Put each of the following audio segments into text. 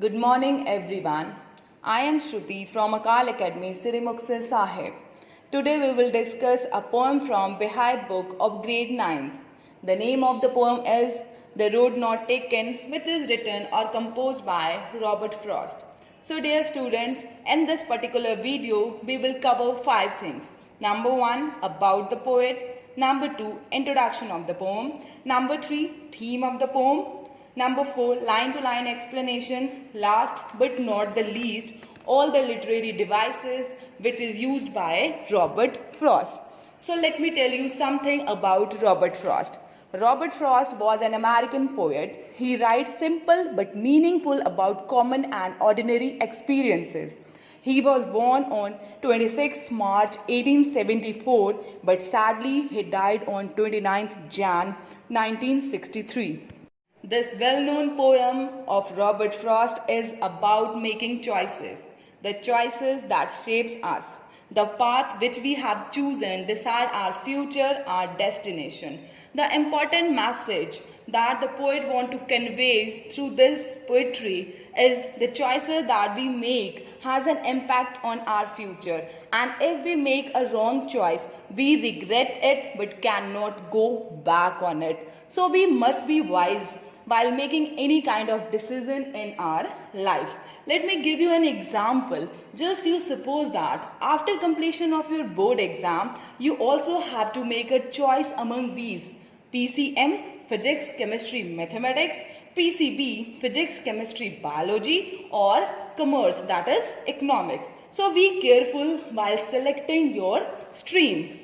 Good morning, everyone. I am Shruti from Akal Academy, Sri Muktsar Sahib. Today we will discuss a poem from Behai book of grade 9th. The name of the poem is The Road Not Taken, which is written or composed by Robert Frost. So dear students, in this particular video, we will cover 5 things. Number 1, about the poet. Number 2, introduction of the poem. Number 3, theme of the poem. Number 4, line-to-line explanation. Last but not the least, all the literary devices which is used by Robert Frost. So let me tell you something about Robert Frost. Robert Frost was an American poet. He writes simple but meaningful about common and ordinary experiences. He was born on 26 March 1874, but sadly he died on 29th Jan 1963. This well-known poem of Robert Frost is about making choices, the choices that shapes us. The path which we have chosen decide our future, our destination. The important message that the poet wants to convey through this poetry is the choices that we make has an impact on our future. And if we make a wrong choice, we regret it but cannot go back on it. So we must be wise while making any kind of decision in our life. Let me give you an example. Just you suppose that after completion of your board exam, you also have to make a choice among these: PCM, physics, chemistry, mathematics; PCB, physics, chemistry, biology; or commerce, that is economics. So be careful while selecting your stream.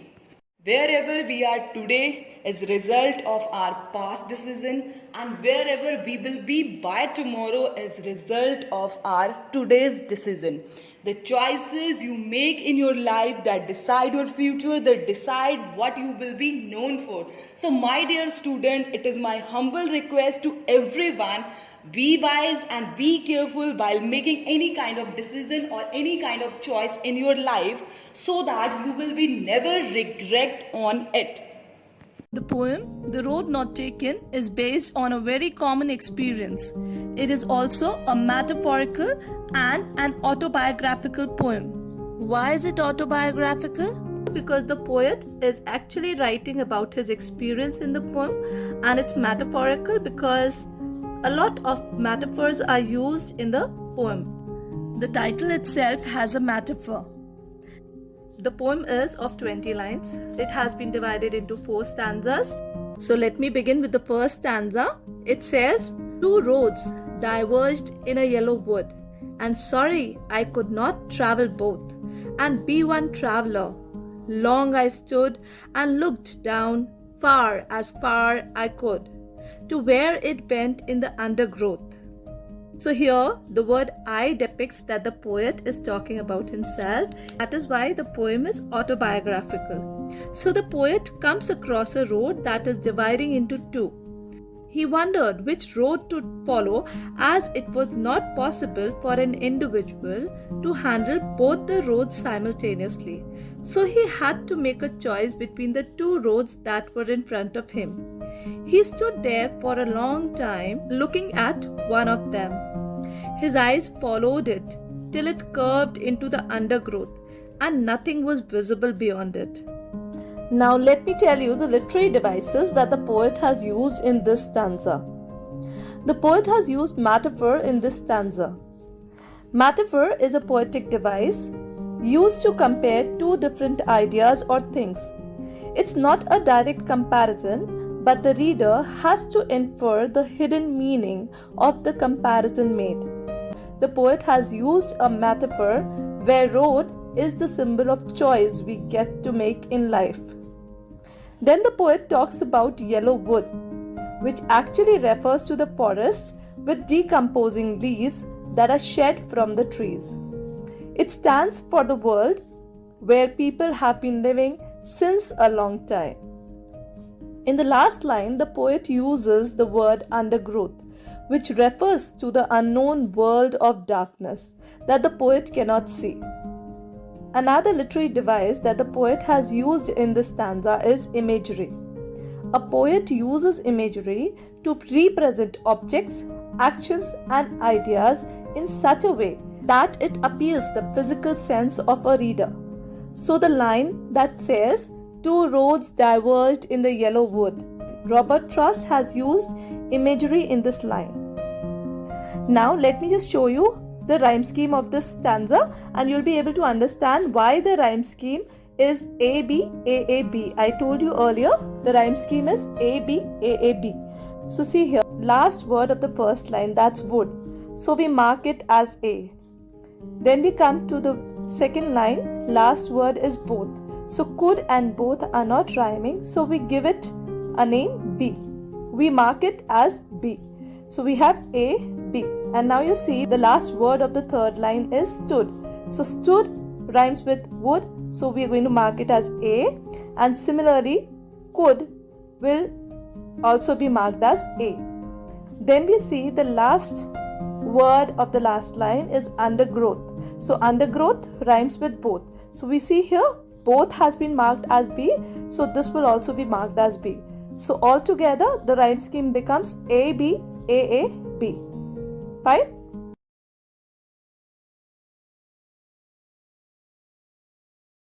Wherever we are today is result of our past decision, and wherever we will be by tomorrow is result of our today's decision. The choices you make in your life that decide your future, that decide what you will be known for. So my dear student, it is my humble request to everyone, be wise and be careful while making any kind of decision or any kind of choice in your life, so that you will be never regret on it. The poem, The Road Not Taken, is based on a very common experience. It is also a metaphorical and an autobiographical poem. Why is it autobiographical? Because the poet is actually writing about his experience in the poem, and it's metaphorical because a lot of metaphors are used in the poem. The title itself has a metaphor. The poem is of 20 lines. It has been divided into 4 stanzas. So let me begin with the first stanza. It says, "Two roads diverged in a yellow wood, and sorry I could not travel both, and be one traveler. Long I stood and looked down far as far I could, to where it bent in the undergrowth." So here the word I depicts that the poet is talking about himself. That is why the poem is autobiographical. So the poet comes across a road that is dividing into 2. He wondered which road to follow, as it was not possible for an individual to handle both the roads simultaneously. So he had to make a choice between the 2 roads that were in front of him. He stood there for a long time looking at one of them. His eyes followed it till it curved into the undergrowth, and nothing was visible beyond it. Now let me tell you the literary devices that the poet has used in this stanza. The poet has used metaphor in this stanza. Metaphor is a poetic device used to compare 2 different ideas or things. It's not a direct comparison, but the reader has to infer the hidden meaning of the comparison made. The poet has used a metaphor where road is the symbol of choice we get to make in life. Then the poet talks about yellow wood, which actually refers to the forest with decomposing leaves that are shed from the trees. It stands for the world where people have been living since a long time. In the last line, the poet uses the word undergrowth, which refers to the unknown world of darkness that the poet cannot see. Another literary device that the poet has used in this stanza is imagery. A poet uses imagery to represent objects actions and ideas in such a way that it appeals the physical sense of a reader. So the line that says, "Two roads diverged in the yellow wood," Robert Frost has used imagery in this line. Now let me just show you the rhyme scheme of this stanza, and you'll be able to understand why the rhyme scheme is AB, AAB. I told you earlier the rhyme scheme is AB, AAB. So see here, last word of the first line, that's wood. So we mark it as A. Then we come to the second line, last word is both. So could and both are not rhyming, so we give it a name B. We mark it as B. So we have A, B. And now you see the last word of the third line is stood. So stood rhymes with wood, so we are going to mark it as A. And similarly, could will also be marked as A. Then we see the last word of the last line is undergrowth. So undergrowth rhymes with both. So we see here both has been marked as B, so this will also be marked as B. So altogether the rhyme scheme becomes AB, AA, B. Fine?